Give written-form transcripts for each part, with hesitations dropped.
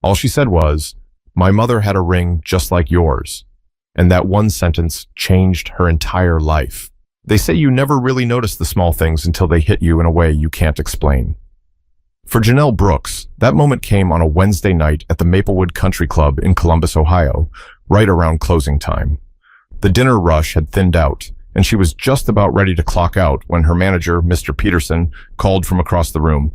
All she said was, "My mother had a ring just like yours." And that one sentence changed her entire life. They say you never really notice the small things until they hit you in a way you can't explain. For Janelle Brooks, that moment came on a Wednesday night at the Maplewood Country Club in Columbus, Ohio, right around closing time. The dinner rush had thinned out, and she was just about ready to clock out when her manager, Mr. Peterson, called from across the room.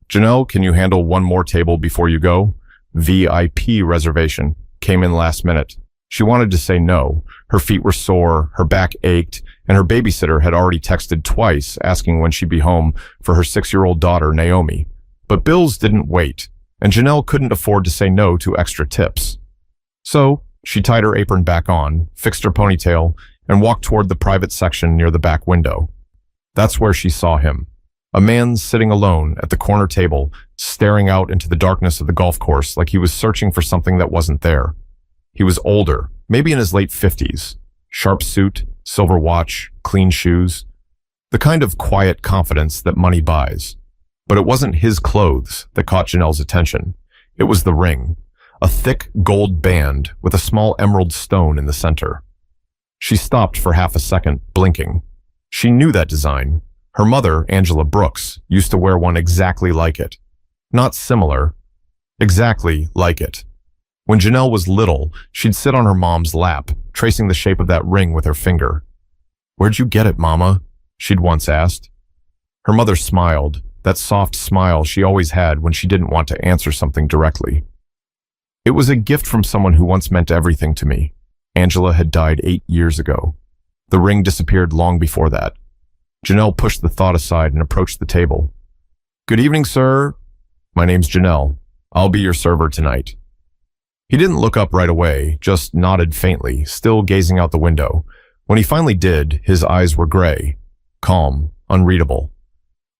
"Janelle, can you handle one more table before you go? VIP reservation. Came in last minute." She wanted to say no. Her feet were sore, her back ached, and her babysitter had already texted twice asking when she'd be home for her 6-year-old daughter, Naomi. But bills didn't wait, and Janelle couldn't afford to say no to extra tips. So she tied her apron back on, fixed her ponytail, and walked toward the private section near the back window. That's where she saw him. A man sitting alone at the corner table, staring out into the darkness of the golf course like he was searching for something that wasn't there. He was older, maybe in his late 50s. Sharp suit, silver watch, clean shoes. The kind of quiet confidence that money buys. But it wasn't his clothes that caught Janelle's attention. It was the ring, a thick gold band with a small emerald stone in the center. She stopped for half a second, blinking. She knew that design. Her mother, Angela Brooks, used to wear one exactly like it. Not similar, exactly like it. When Janelle was little, she'd sit on her mom's lap, tracing the shape of that ring with her finger. "Where'd you get it, Mama?" she'd once asked. Her mother smiled, that soft smile she always had when she didn't want to answer something directly. "It was a gift from someone who once meant everything to me. Angela had died 8 years ago. The ring disappeared long before that." Janelle pushed the thought aside and approached the table. "Good evening, sir. My name's Janelle. I'll be your server tonight." He didn't look up right away, just nodded faintly, still gazing out the window. When he finally did, his eyes were gray, calm, unreadable.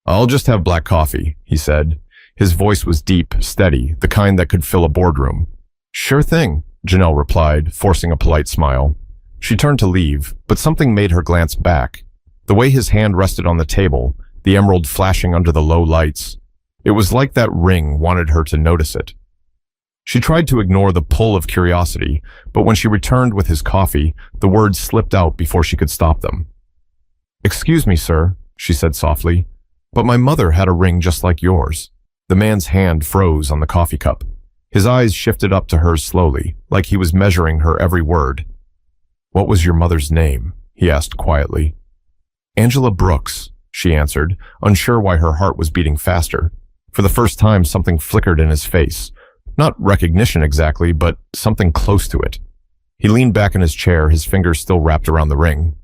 "I'll just have black coffee," he said. His voice was deep, steady, the kind that could fill a boardroom. "Sure thing," Janelle replied, forcing a polite smile. She turned to leave, but something made her glance back. The way his hand rested on the table, the emerald flashing under the low lights. It was like that ring wanted her to notice it. She tried to ignore the pull of curiosity, but when she returned with his coffee, the words slipped out before she could stop them. "Excuse me, sir," she said softly, "but my mother had a ring just like yours." The man's hand froze on the coffee cup. His eyes shifted up to hers slowly, like he was measuring her every word. "What was your mother's name?" he asked quietly. "Angela Brooks," she answered, unsure why her heart was beating faster. For the first time, something flickered in his face. Not recognition exactly, but something close to it. He leaned back in his chair, his fingers still wrapped around the ring.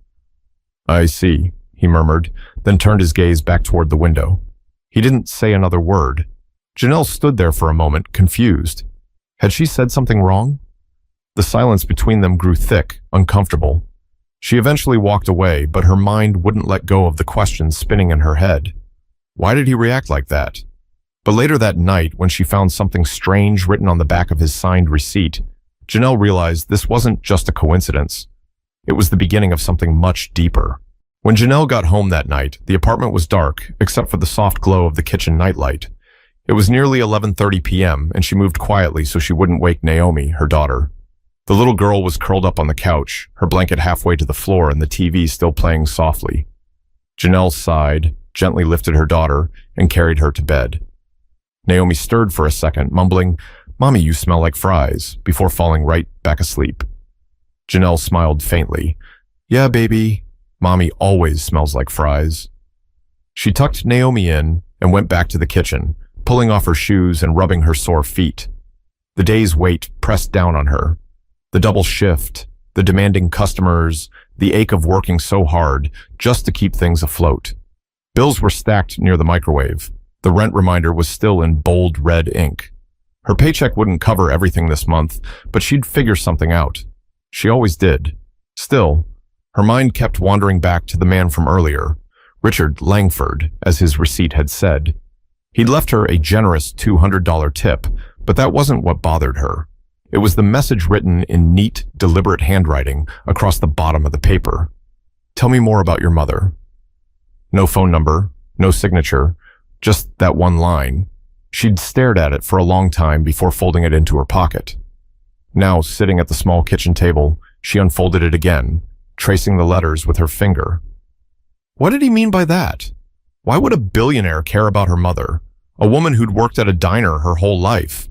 "I see," he murmured, then turned his gaze back toward the window. He didn't say another word. Janelle stood there for a moment, confused. Had she said something wrong? The silence between them grew thick, uncomfortable. She eventually walked away, but her mind wouldn't let go of the questions spinning in her head. Why did he react like that? But later that night, when she found something strange written on the back of his signed receipt, Janelle realized this wasn't just a coincidence. It was the beginning of something much deeper. When Janelle got home that night, the apartment was dark, except for the soft glow of the kitchen nightlight. It was nearly 11:30 p.m., and she moved quietly so she wouldn't wake Naomi, her daughter. The little girl was curled up on the couch, her blanket halfway to the floor and the TV still playing softly. Janelle sighed, gently lifted her daughter, and carried her to bed. Naomi stirred for a second, mumbling, "Mommy, you smell like fries," before falling right back asleep. Janelle smiled faintly. "Yeah, baby. Mommy always smells like fries." She tucked Naomi in and went back to the kitchen, pulling off her shoes and rubbing her sore feet. The day's weight pressed down on her. The double shift, the demanding customers, the ache of working so hard just to keep things afloat. Bills were stacked near the microwave. The rent reminder was still in bold red ink. Her paycheck wouldn't cover everything this month, but she'd figure something out. She always did. Still, her mind kept wandering back to the man from earlier, Richard Langford, as his receipt had said. He'd left her a generous $200 tip, but that wasn't what bothered her. It was the message written in neat, deliberate handwriting across the bottom of the paper. "Tell me more about your mother." No phone number, no signature, just that one line. She'd stared at it for a long time before folding it into her pocket. Now, sitting at the small kitchen table, she unfolded it again, tracing the letters with her finger. What did he mean by that? Why would a billionaire care about her mother, a woman who'd worked at a diner her whole life?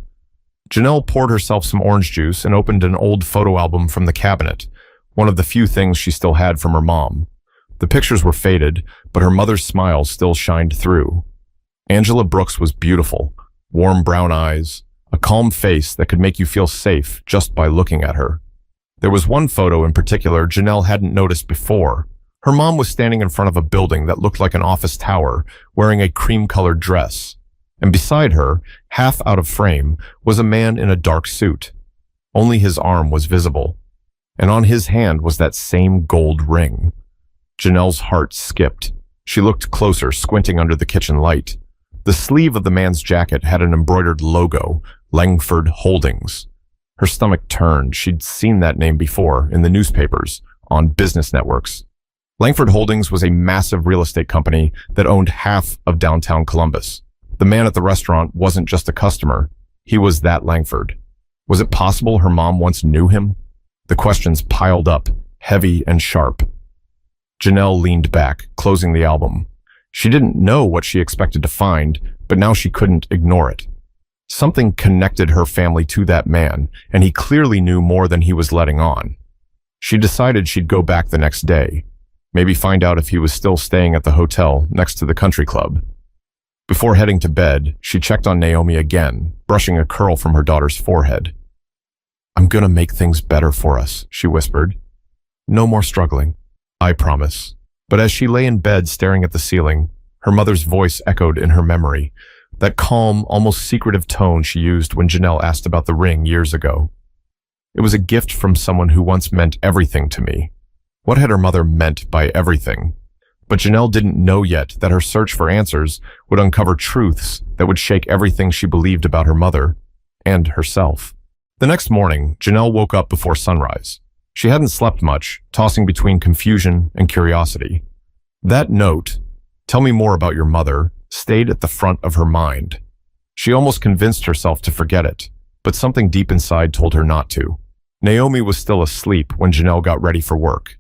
Janelle poured herself some orange juice and opened an old photo album from the cabinet, one of the few things she still had from her mom. The pictures were faded, but her mother's smile still shined through. Angela Brooks was beautiful, warm brown eyes, a calm face that could make you feel safe just by looking at her. There was one photo in particular Janelle hadn't noticed before. Her mom was standing in front of a building that looked like an office tower, wearing a cream-colored dress. And beside her, half out of frame, was a man in a dark suit. Only his arm was visible. And on his hand was that same gold ring. Janelle's heart skipped. She looked closer, squinting under the kitchen light. The sleeve of the man's jacket had an embroidered logo, Langford Holdings. Her stomach turned. She'd seen that name before, in the newspapers, on business networks. Langford Holdings was a massive real estate company that owned half of downtown Columbus. The man at the restaurant wasn't just a customer. He was that Langford. Was it possible her mom once knew him? The questions piled up, heavy and sharp. Janelle leaned back, closing the album. She didn't know what she expected to find, but now she couldn't ignore it. Something connected her family to that man, and he clearly knew more than he was letting on. She decided she'd go back the next day, maybe find out if he was still staying at the hotel next to the country club. Before heading to bed, she checked on Naomi again, brushing a curl from her daughter's forehead. "I'm gonna make things better for us," she whispered. "No more struggling. I promise." But as she lay in bed staring at the ceiling, her mother's voice echoed in her memory, that calm, almost secretive tone she used when Janelle asked about the ring years ago. It was a gift from someone who once meant everything to me. What had her mother meant by everything? But Janelle didn't know yet that her search for answers would uncover truths that would shake everything she believed about her mother and herself. The next morning, Janelle woke up before sunrise. She hadn't slept much, tossing between confusion and curiosity. That note, "Tell me more about your mother," stayed at the front of her mind. She almost convinced herself to forget it, but something deep inside told her not to. Naomi was still asleep when Janelle got ready for work.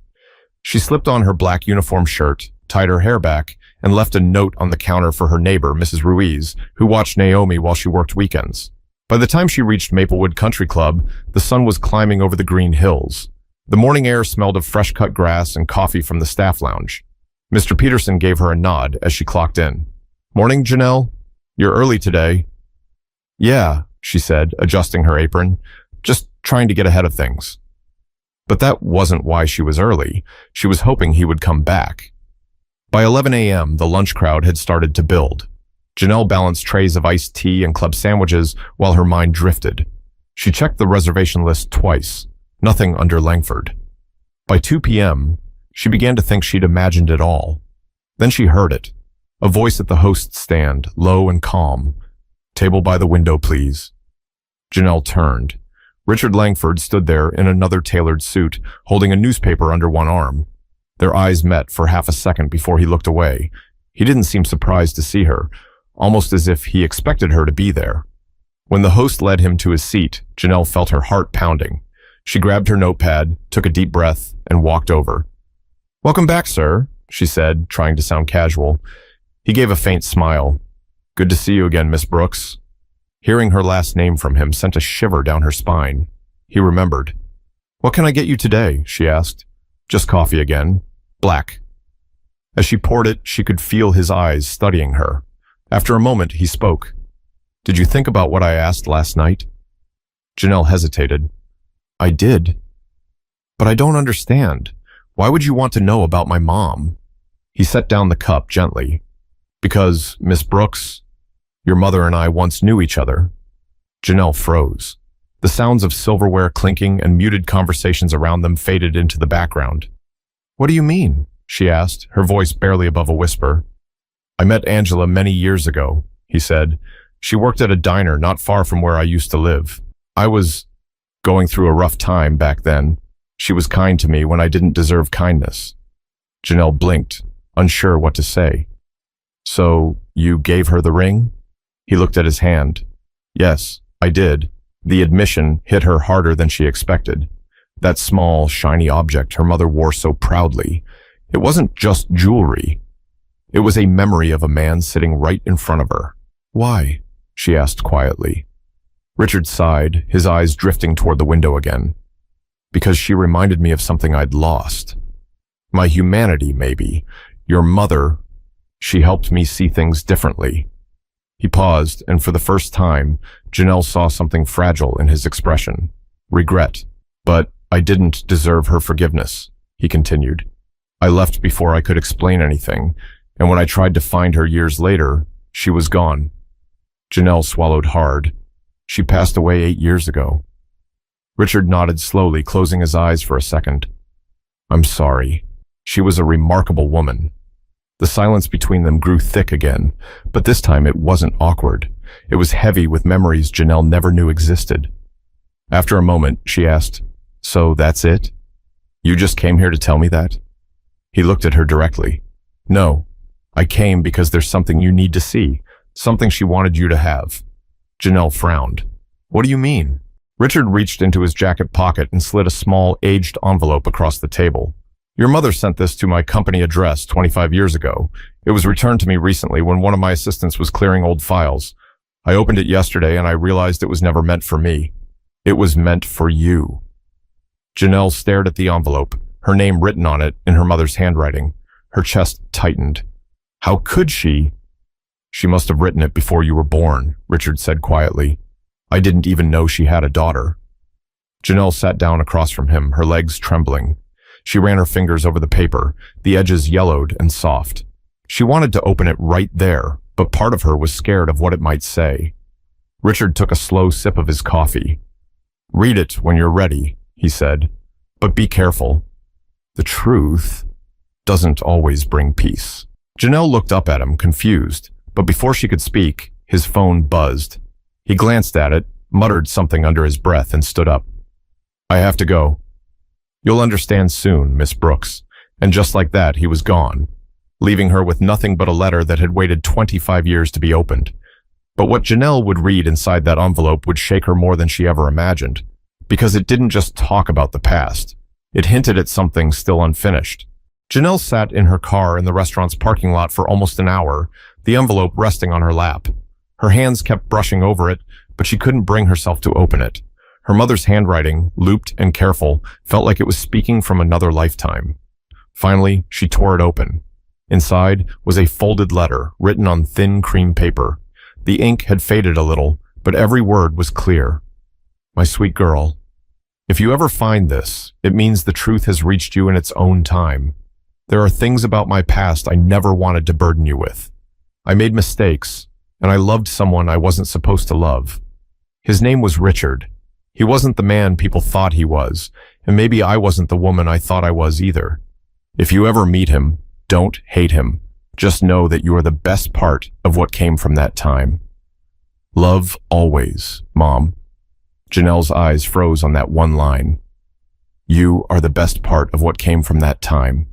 She slipped on her black uniform shirt, tied her hair back, and left a note on the counter for her neighbor, Mrs. Ruiz, who watched Naomi while she worked weekends. By the time she reached Maplewood Country Club, the sun was climbing over the green hills. The morning air smelled of fresh-cut grass and coffee from the staff lounge. Mr. Peterson gave her a nod as she clocked in. "Morning, Janelle. You're early today." "Yeah," she said, adjusting her apron. "Just trying to get ahead of things." But that wasn't why she was early. She was hoping he would come back. By 11 a.m., the lunch crowd had started to build. Janelle balanced trays of iced tea and club sandwiches while her mind drifted. She checked the reservation list twice. Nothing under Langford. By 2 p.m., she began to think she'd imagined it all. Then she heard it. A voice at the host's stand, low and calm. "Table by the window, please." Janelle turned. Richard Langford stood there in another tailored suit, holding a newspaper under one arm. Their eyes met for half a second before he looked away. He didn't seem surprised to see her, almost as if he expected her to be there. When the host led him to his seat, Janelle felt her heart pounding. She grabbed her notepad, took a deep breath, and walked over. "Welcome back, sir," she said, trying to sound casual. He gave a faint smile. "Good to see you again, Miss Brooks." Hearing her last name from him sent a shiver down her spine. He remembered. "What can I get you today?" she asked. "Just coffee again. Black." As she poured it, she could feel his eyes studying her. After a moment, he spoke. "Did you think about what I asked last night?" Janelle hesitated. "I did. But I don't understand. Why would you want to know about my mom?" He set down the cup gently. "Because, Miss Brooks, your mother and I once knew each other." Janelle froze. The sounds of silverware clinking and muted conversations around them faded into the background. "What do you mean?" she asked, her voice barely above a whisper. "I met Angela many years ago," he said. "She worked at a diner not far from where I used to live. I was going through a rough time back then. She was kind to me when I didn't deserve kindness." Janelle blinked, unsure what to say. "So, you gave her the ring?" He looked at his hand. Yes, I did. The admission hit her harder than she expected. That small, shiny object her mother wore so proudly. It wasn't just jewelry. It was a memory of a man sitting right in front of her. Why? She asked quietly. Richard sighed, his eyes drifting toward the window again. Because she reminded me of something I'd lost. My humanity, maybe. Your mother. She helped me see things differently. He paused, and for the first time, Janelle saw something fragile in his expression. Regret. But I didn't deserve her forgiveness, he continued. I left before I could explain anything, and when I tried to find her years later, she was gone. Janelle swallowed hard. She passed away 8 years ago. Richard nodded slowly, closing his eyes for a second. I'm sorry. She was a remarkable woman. The silence between them grew thick again, but this time it wasn't awkward. It was heavy with memories Janelle never knew existed. After a moment, she asked, So that's it? You just came here to tell me that? He looked at her directly. No, I came because there's something you need to see, something she wanted you to have. Janelle frowned. What do you mean? Richard reached into his jacket pocket and slid a small, aged envelope across the table. Your mother sent this to my company address 25 years ago. It was returned to me recently when one of my assistants was clearing old files. I opened it yesterday and I realized it was never meant for me. It was meant for you. Janelle stared at the envelope, her name written on it in her mother's handwriting. Her chest tightened. How could she? She must have written it before you were born, Richard said quietly. I didn't even know she had a daughter. Janelle sat down across from him, her legs trembling. She ran her fingers over the paper, the edges yellowed and soft. She wanted to open it right there, but part of her was scared of what it might say. Richard took a slow sip of his coffee. Read it when you're ready, he said, but be careful. The truth doesn't always bring peace. Janelle looked up at him, confused, but before she could speak, his phone buzzed. He glanced at it, muttered something under his breath, and stood up. I have to go. You'll understand soon, Miss Brooks. And just like that, he was gone, leaving her with nothing but a letter that had waited 25 years to be opened. But what Janelle would read inside that envelope would shake her more than she ever imagined, because it didn't just talk about the past. It hinted at something still unfinished. Janelle sat in her car in the restaurant's parking lot for almost an hour, the envelope resting on her lap. Her hands kept brushing over it, but she couldn't bring herself to open it. Her mother's handwriting, looped and careful, felt like it was speaking from another lifetime. Finally, she tore it open. Inside was a folded letter written on thin cream paper. The ink had faded a little, but every word was clear. My sweet girl, if you ever find this, it means the truth has reached you in its own time. There are things about my past I never wanted to burden you with. I made mistakes, and I loved someone I wasn't supposed to love. His name was Richard. He wasn't the man people thought he was, and maybe I wasn't the woman I thought I was either. If you ever meet him, don't hate him. Just know that you are the best part of what came from that time. Love always, Mom. Janelle's eyes froze on that one line. You are the best part of what came from that time.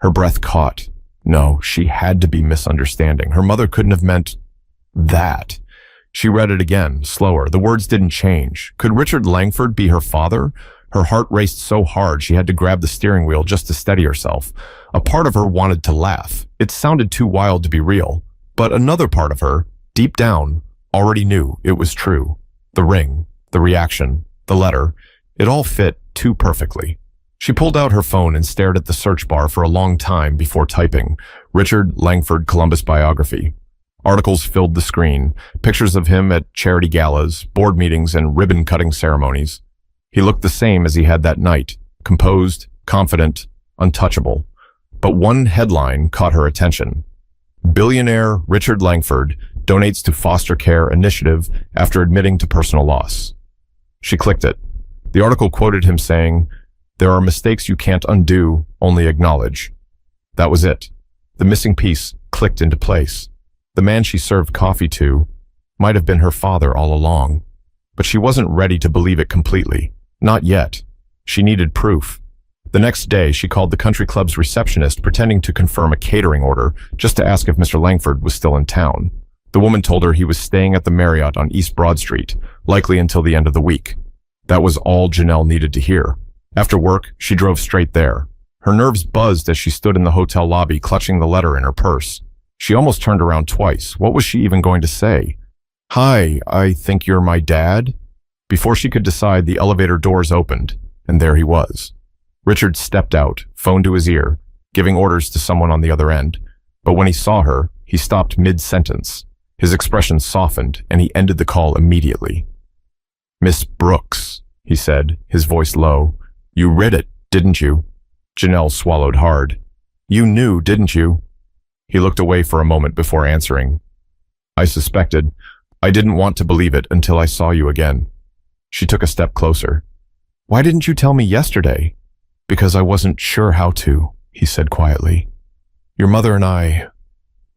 Her breath caught. No, she had to be misunderstanding. Her mother couldn't have meant that. She read it again, slower. The words didn't change. Could Richard Langford be her father? Her heart raced so hard she had to grab the steering wheel just to steady herself. A part of her wanted to laugh. It sounded too wild to be real. But another part of her, deep down, already knew it was true. The ring, the reaction, the letter, it all fit too perfectly. She pulled out her phone and stared at the search bar for a long time before typing, Richard Langford Columbus biography. Articles filled the screen, pictures of him at charity galas, board meetings, and ribbon-cutting ceremonies. He looked the same as he had that night, composed, confident, untouchable. But one headline caught her attention. Billionaire Richard Langford donates to foster care initiative after admitting to personal loss. She clicked it. The article quoted him saying, "There are mistakes you can't undo, only acknowledge." That was it. The missing piece clicked into place. The man she served coffee to might have been her father all along. But she wasn't ready to believe it completely. Not yet. She needed proof. The next day, she called the country club's receptionist, pretending to confirm a catering order, just to ask if Mr. Langford was still in town. The woman told her he was staying at the Marriott on East Broad Street, likely until the end of the week. That was all Janelle needed to hear. After work, she drove straight there. Her nerves buzzed as she stood in the hotel lobby, clutching the letter in her purse. She almost turned around twice. What was she even going to say? "Hi, I think you're my dad?" Before she could decide, the elevator doors opened, and there he was. Richard stepped out, phone to his ear, giving orders to someone on the other end. But when he saw her, he stopped mid-sentence. His expression softened, and he ended the call immediately. "Miss Brooks," he said, his voice low. "You read it, didn't you?" Janelle swallowed hard. "You knew, didn't you?" He looked away for a moment before answering. "I suspected. I didn't want to believe it until I saw you again." She took a step closer. "Why didn't you tell me yesterday?" "Because I wasn't sure how to," he said quietly. "Your mother and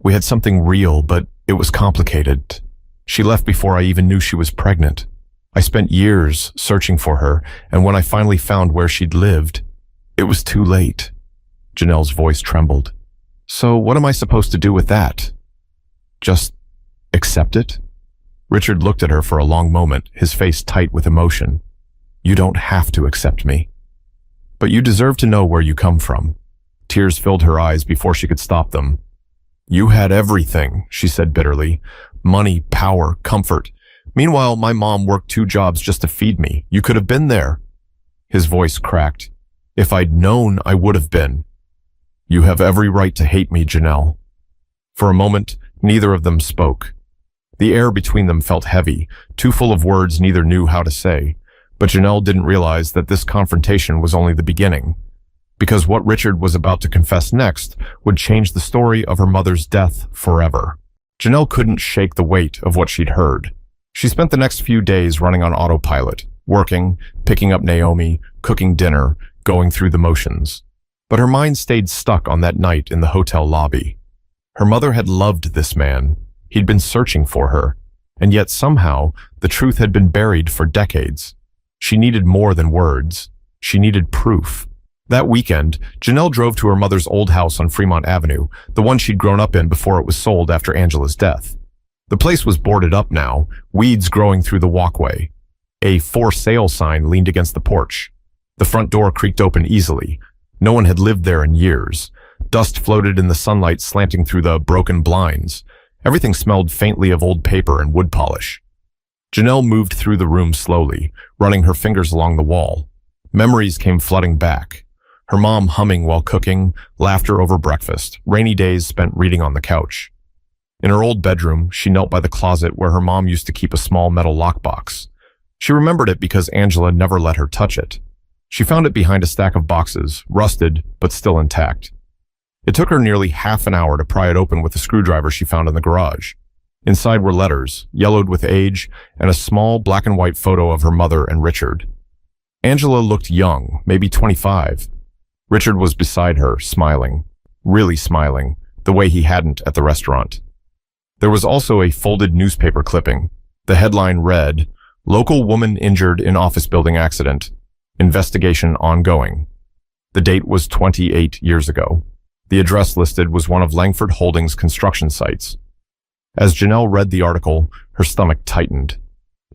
we had something real, but it was complicated. She left before I even knew she was pregnant. I spent years searching for her, and when I finally found where she'd lived, it was too late." Janelle's voice trembled. "So what am I supposed to do with that? Just accept it?" Richard looked at her for a long moment, his face tight with emotion. "You don't have to accept me. But you deserve to know where you come from." Tears filled her eyes before she could stop them. "You had everything," she said bitterly. "Money, power, comfort. Meanwhile, my mom worked 2 jobs just to feed me. You could have been there." His voice cracked. "If I'd known, I would have been." "You have every right to hate me, Janelle." For a moment, neither of them spoke. The air between them felt heavy, too full of words neither knew how to say. But Janelle didn't realize that this confrontation was only the beginning, because what Richard was about to confess next would change the story of her mother's death forever. Janelle couldn't shake the weight of what she'd heard. She spent the next few days running on autopilot, working, picking up Naomi, cooking dinner, going through the motions. But her mind stayed stuck on that night in the hotel lobby. Her mother had loved this man. He'd been searching for her, and yet somehow the truth had been buried for decades. She needed more than words. She needed proof. That weekend, Janelle drove to her mother's old house on Fremont Avenue, the one she'd grown up in before it was sold after Angela's death. The place was boarded up now, weeds growing through the walkway. A "for sale" sign leaned against the porch. The front door creaked open easily. No one had lived there in years. Dust floated in the sunlight slanting through the broken blinds. Everything smelled faintly of old paper and wood polish. Janelle moved through the room slowly, running her fingers along the wall. Memories came flooding back. Her mom humming while cooking, laughter over breakfast, rainy days spent reading on the couch. In her old bedroom, she knelt by the closet where her mom used to keep a small metal lockbox. She remembered it because Angela never let her touch it. She found it behind a stack of boxes, rusted but still intact. It took her nearly half an hour to pry it open with a screwdriver she found in the garage. Inside were letters, yellowed with age, and a small black and white photo of her mother and Richard. Angela looked young, maybe 25. Richard was beside her, smiling. Really smiling, the way he hadn't at the restaurant. There was also a folded newspaper clipping. The headline read, "Local woman injured in office building accident. Investigation ongoing." The date was 28 years ago. The address listed was one of Langford Holdings' construction sites. As Janelle read the article, her stomach tightened.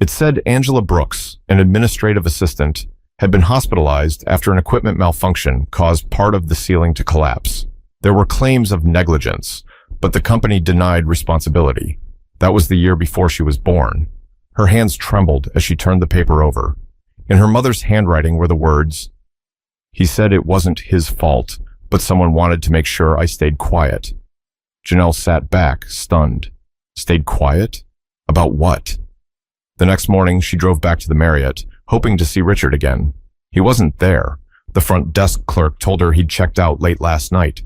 It said Angela Brooks, an administrative assistant, had been hospitalized after an equipment malfunction caused part of the ceiling to collapse. There were claims of negligence, but the company denied responsibility. That was the year before she was born. Her hands trembled as she turned the paper over. In her mother's handwriting were the words, "He said it wasn't his fault, but someone wanted to make sure I stayed quiet." Janelle sat back, stunned. Stayed quiet? About what? The next morning, she drove back to the Marriott, hoping to see Richard again. He wasn't there. The front desk clerk told her he'd checked out late last night.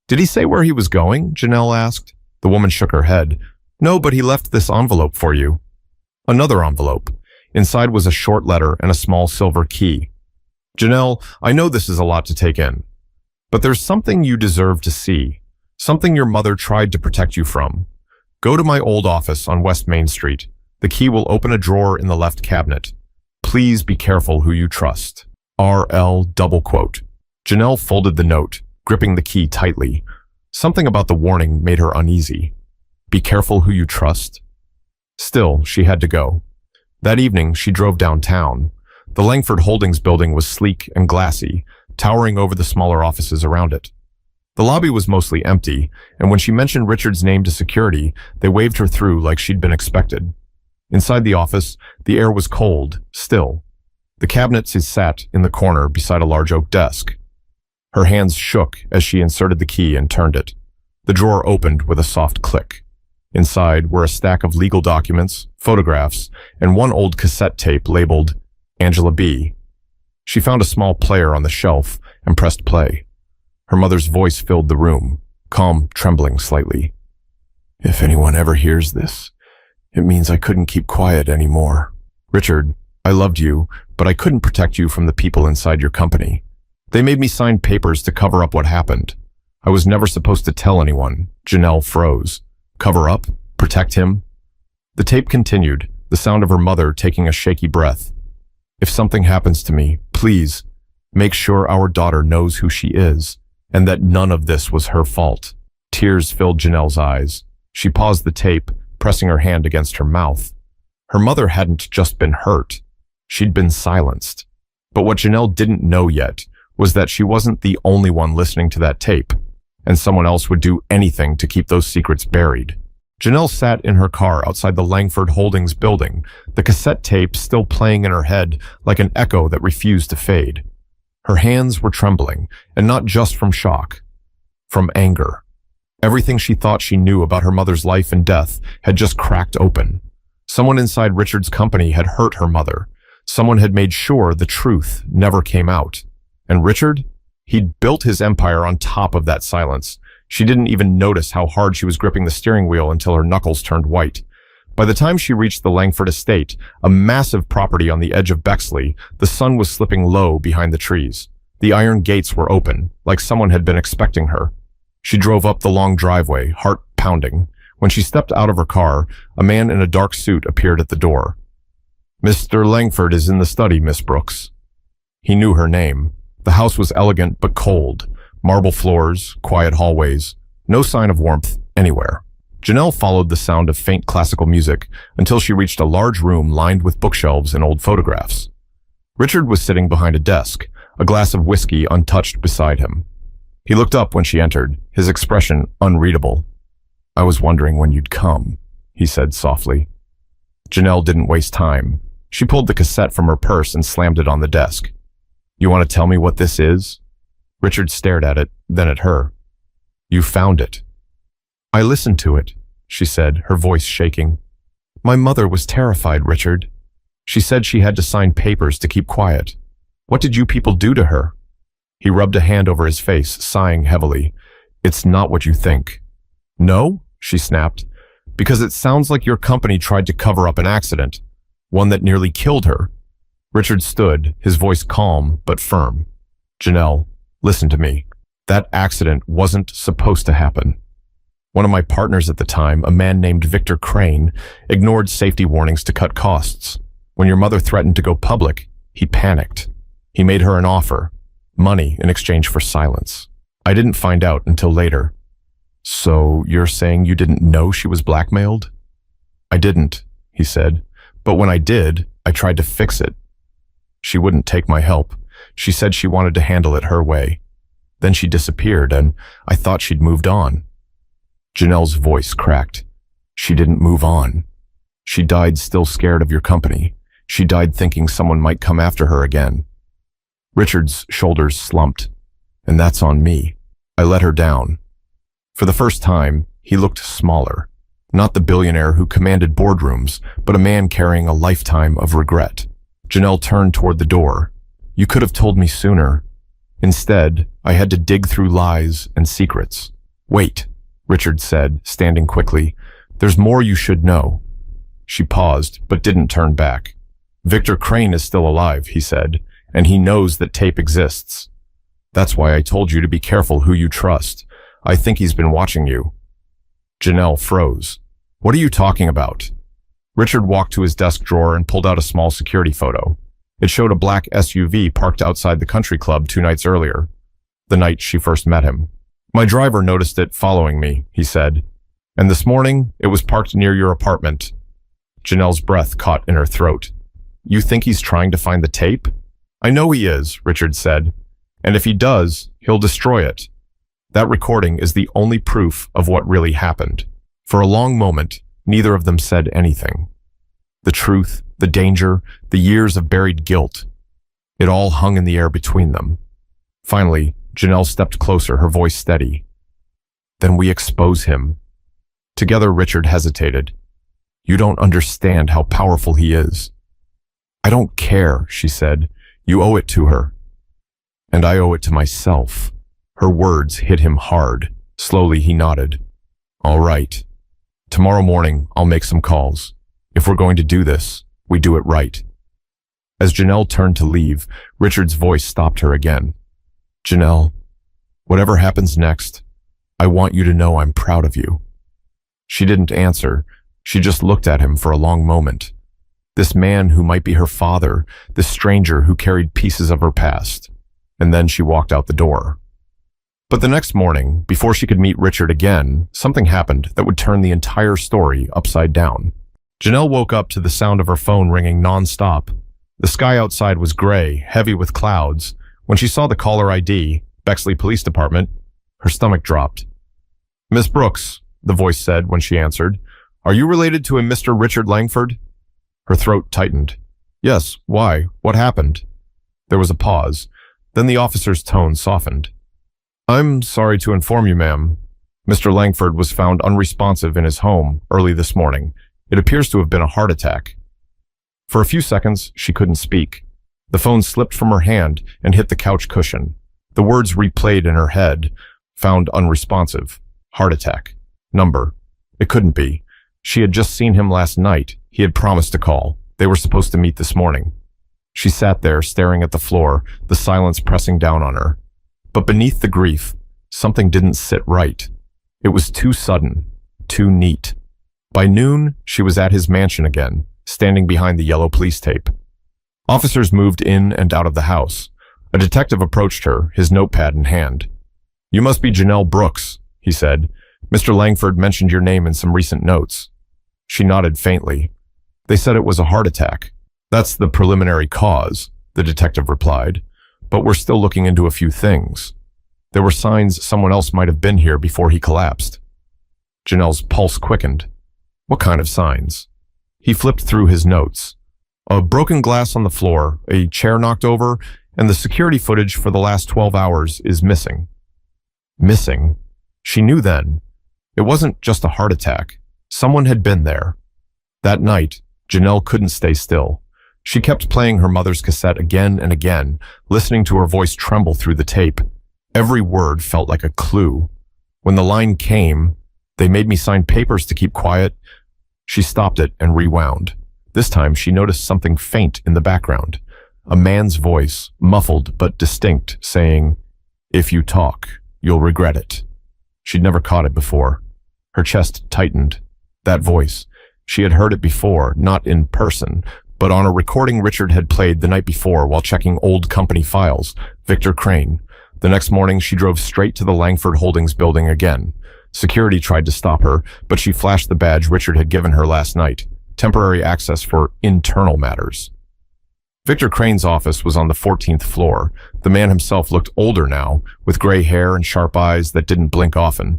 "Did he say where he was going?" Janelle asked. The woman shook her head. "No, but he left this envelope for you." Another envelope. Inside was a short letter and a small silver key. "Janelle, I know this is a lot to take in, but there's something you deserve to see, something your mother tried to protect you from. Go to my old office on West Main Street. The key will open a drawer in the left cabinet. Please be careful who you trust. R.L. double quote." Janelle folded the note, gripping the key tightly. Something about the warning made her uneasy. Be careful who you trust. Still, she had to go. That evening, she drove downtown. The Langford Holdings building was sleek and glassy, towering over the smaller offices around it. The lobby was mostly empty, and when she mentioned Richard's name to security, they waved her through like she'd been expected. Inside the office, the air was cold, still. The cabinets sat in the corner beside a large oak desk. Her hands shook as she inserted the key and turned it. The drawer opened with a soft click. Inside were a stack of legal documents, photographs, and one old cassette tape labeled Angela B. She found a small player on the shelf and pressed play. Her mother's voice filled the room, calm, trembling slightly. If anyone ever hears this, it means I couldn't keep quiet anymore. Richard, I loved you, but I couldn't protect you from the people inside your company. They made me sign papers to cover up what happened. I was never supposed to tell anyone. Janelle froze. Cover up? Protect him? The tape continued, the sound of her mother taking a shaky breath. If something happens to me, please, make sure our daughter knows who she is, and that none of this was her fault. Tears filled Janelle's eyes. She paused the tape, pressing her hand against her mouth. Her mother hadn't just been hurt. She'd been silenced. But what Janelle didn't know yet was that she wasn't the only one listening to that tape, and someone else would do anything to keep those secrets buried. Janelle sat in her car outside the Langford Holdings building, the cassette tape still playing in her head like an echo that refused to fade. Her hands were trembling, and not just from shock, from anger. Everything she thought she knew about her mother's life and death had just cracked open. Someone inside Richard's company had hurt her mother. Someone had made sure the truth never came out. And Richard? He'd built his empire on top of that silence. She didn't even notice how hard she was gripping the steering wheel until her knuckles turned white. By the time she reached the Langford estate, a massive property on the edge of Bexley, the sun was slipping low behind the trees. The iron gates were open, like someone had been expecting her. She drove up the long driveway, heart pounding. When she stepped out of her car, a man in a dark suit appeared at the door. "Mr. Langford is in the study, Miss Brooks." He knew her name. The house was elegant but cold. Marble floors, quiet hallways, no sign of warmth anywhere. Janelle followed the sound of faint classical music until she reached a large room lined with bookshelves and old photographs. Richard was sitting behind a desk, a glass of whiskey untouched beside him. He looked up when she entered, his expression unreadable. "I was wondering when you'd come," he said softly. Janelle didn't waste time. She pulled the cassette from her purse and slammed it on the desk. "You want to tell me what this is?" Richard stared at it, then at her. "You found it." "I listened to it," she said, her voice shaking. "My mother was terrified, Richard. She said she had to sign papers to keep quiet. What did you people do to her?" He rubbed a hand over his face, sighing heavily. "It's not what you think." "No?" she snapped. "Because it sounds like your company tried to cover up an accident, one that nearly killed her." Richard stood, his voice calm but firm. "Janelle, listen to me. That accident wasn't supposed to happen. One of my partners at the time, a man named Victor Crane, ignored safety warnings to cut costs. When your mother threatened to go public, he panicked. He made her an offer, money in exchange for silence. I didn't find out until later." "So you're saying you didn't know she was blackmailed?" "I didn't," he said. "But when I did, I tried to fix it. She wouldn't take my help. She said she wanted to handle it her way. Then she disappeared, and I thought she'd moved on." Janelle's voice cracked. "She didn't move on. She died still scared of your company. She died thinking someone might come after her again." Richard's shoulders slumped. "And that's on me. I let her down." For the first time, he looked smaller. Not the billionaire who commanded boardrooms, but a man carrying a lifetime of regret. Janelle turned toward the door. "You could have told me sooner. Instead, I had to dig through lies and secrets." "Wait," Richard said, standing quickly. "There's more you should know." She paused, but didn't turn back. "Victor Crane is still alive," he said, "and he knows that tape exists. That's why I told you to be careful who you trust. I think he's been watching you." Janelle froze. "What are you talking about?" Richard walked to his desk drawer and pulled out a small security photo. It showed a black SUV parked outside the country club 2 nights earlier, the night she first met him. "My driver noticed it following me," he said, And this morning, it was parked near your apartment. Janelle's breath caught in her throat. You think he's trying to find the tape? I know he is, Richard said. And if he does, he'll destroy it. That recording is the only proof of what really happened. For a long moment, neither of them said anything. The truth, the danger, the years of buried guilt. It all hung in the air between them. Finally, Janelle stepped closer, her voice steady. Then we expose him. Together, Richard hesitated. You don't understand how powerful he is. I don't care, she said. You owe it to her. And I owe it to myself. Her words hit him hard. Slowly, he nodded. All right. Tomorrow morning, I'll make some calls. If we're going to do this, we do it right. As Janelle turned to leave, Richard's voice stopped her again. Janelle, whatever happens next, I want you to know I'm proud of you. She didn't answer. She just looked at him for a long moment. This man who might be her father, this stranger who carried pieces of her past. And then she walked out the door. But the next morning, before she could meet Richard again, something happened that would turn the entire story upside down. Janelle woke up to the sound of her phone ringing nonstop. The sky outside was gray, heavy with clouds. When she saw the caller ID, Bexley Police Department, her stomach dropped. Miss Brooks, the voice said when she answered, are you related to a Mr. Richard Langford? Her throat tightened. Yes, why? What happened? There was a pause. Then the officer's tone softened. I'm sorry to inform you, ma'am. Mr. Langford was found unresponsive in his home early this morning. It appears to have been a heart attack. For a few seconds, she couldn't speak. The phone slipped from her hand and hit the couch cushion. The words replayed in her head. Found unresponsive. Heart attack. Number. It couldn't be. She had just seen him last night. He had promised to call. They were supposed to meet this morning. She sat there, staring at the floor, the silence pressing down on her. But beneath the grief, something didn't sit right. It was too sudden, too neat. By noon, she was at his mansion again, standing behind the yellow police tape. Officers moved in and out of the house. A detective approached her, his notepad in hand. You must be Janelle Brooks, he said. Mr. Langford mentioned your name in some recent notes. She nodded faintly. They said it was a heart attack. That's the preliminary cause, the detective replied. But we're still looking into a few things. There were signs someone else might have been here before he collapsed. Janelle's pulse quickened. What kind of signs? He flipped through his notes. A broken glass on the floor, a chair knocked over, and the security footage for the last 12 hours is missing. Missing? She knew then. It wasn't just a heart attack. Someone had been there. That night, Janelle couldn't stay still. She kept playing her mother's cassette again and again, listening to her voice tremble through the tape. Every word felt like a clue. When the line came, they made me sign papers to keep quiet. She stopped it and rewound. This time she noticed something faint in the background. A man's voice, muffled but distinct, saying, "If you talk, you'll regret it." She'd never caught it before. Her chest tightened. That voice. She had heard it before, not in person, but on a recording Richard had played the night before while checking old company files. Victor Crane. The next morning, she drove straight to the Langford Holdings building again. Security tried to stop her, but she flashed the badge Richard had given her last night. Temporary access for internal matters. Victor Crane's office was on the 14th floor. The man himself looked older now, with gray hair and sharp eyes that didn't blink often.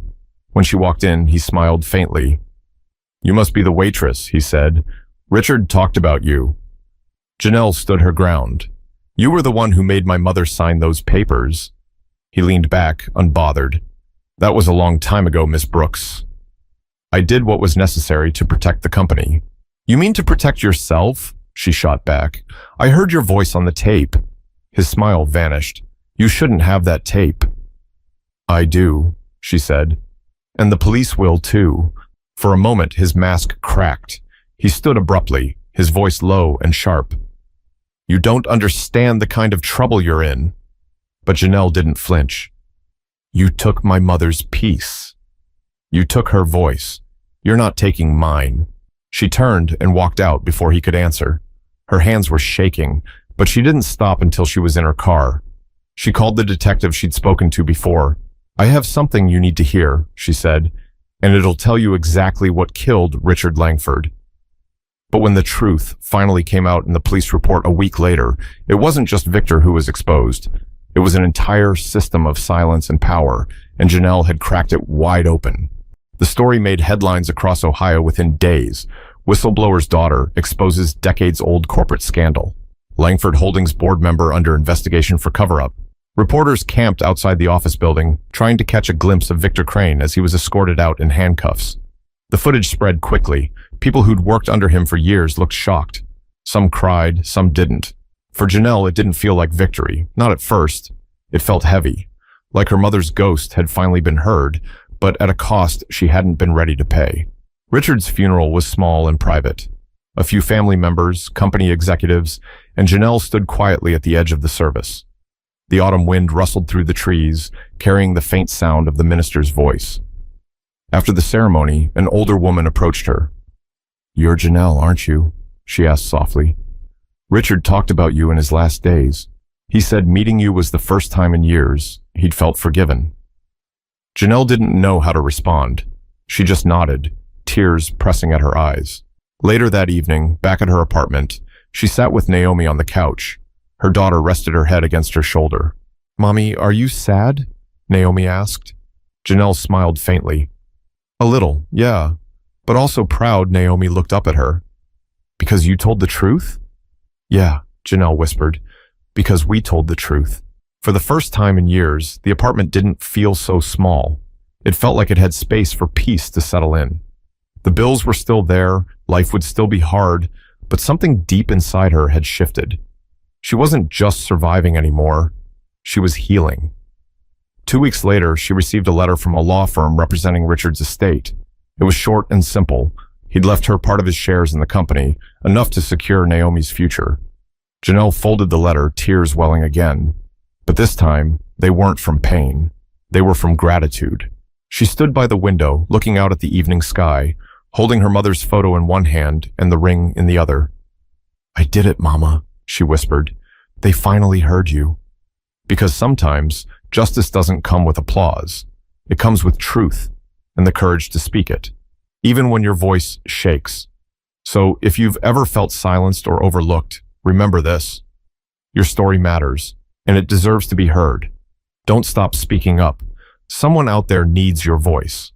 When she walked in, he smiled faintly. "You must be the waitress," he said. "Richard talked about you." Janelle stood her ground. "You were the one who made my mother sign those papers." He leaned back, unbothered. "That was a long time ago, Miss Brooks. I did what was necessary to protect the company." "You mean to protect yourself?" She shot back. "I heard your voice on the tape." His smile vanished. "You shouldn't have that tape." "I do," she said. "And the police will too." For a moment, his mask cracked. He stood abruptly, his voice low and sharp. "You don't understand the kind of trouble you're in." But Janelle didn't flinch. "You took my mother's peace. You took her voice. You're not taking mine." She turned and walked out before he could answer. Her hands were shaking, but she didn't stop until she was in her car. She called the detective she'd spoken to before. "I have something you need to hear," she said. and it'll tell you exactly what killed Richard Langford. But when the truth finally came out in the police report a week later, it wasn't just Victor who was exposed. It was an entire system of silence and power, and Janelle had cracked it wide open. The story made headlines across Ohio within days. Whistleblower's daughter exposes decades-old corporate scandal. Langford Holdings board member under investigation for cover-up. Reporters camped outside the office building, trying to catch a glimpse of Victor Crane as he was escorted out in handcuffs. The footage spread quickly. People who'd worked under him for years looked shocked. Some cried, some didn't. For Janelle, it didn't feel like victory, not at first. It felt heavy, like her mother's ghost had finally been heard, but at a cost she hadn't been ready to pay. Richard's funeral was small and private. A few family members, company executives, and Janelle stood quietly at the edge of the service. The autumn wind rustled through the trees, carrying the faint sound of the minister's voice. After the ceremony, an older woman approached her. "You're Janelle, aren't you?" she asked softly. "Richard talked about you in his last days. He said meeting you was the first time in years he'd felt forgiven." Janelle didn't know how to respond. She just nodded, tears pressing at her eyes. Later that evening, back at her apartment, she sat with Naomi on the couch. Her daughter rested her head against her shoulder. "Mommy, are you sad?" Naomi asked. Janelle smiled faintly. "A little, yeah, but also proud." Naomi looked up at her. "Because you told the truth?" "Yeah," Janelle whispered, "because we told the truth." For the first time in years, the apartment didn't feel so small. It felt like it had space for peace to settle in. The bills were still there, life would still be hard, but something deep inside her had shifted. She wasn't just surviving anymore, she was healing. 2 weeks later, she received a letter from a law firm representing Richard's estate. It was short and simple. He'd left her part of his shares in the company, enough to secure Naomi's future. Janelle folded the letter, tears welling again. But this time, they weren't from pain. They were from gratitude. She stood by the window, looking out at the evening sky, holding her mother's photo in one hand and the ring in the other. "I did it, Mama," she whispered. "They finally heard you." Because sometimes, justice doesn't come with applause. It comes with truth and the courage to speak it, even when your voice shakes. So if you've ever felt silenced or overlooked, remember this. Your story matters, and it deserves to be heard. Don't stop speaking up. Someone out there needs your voice.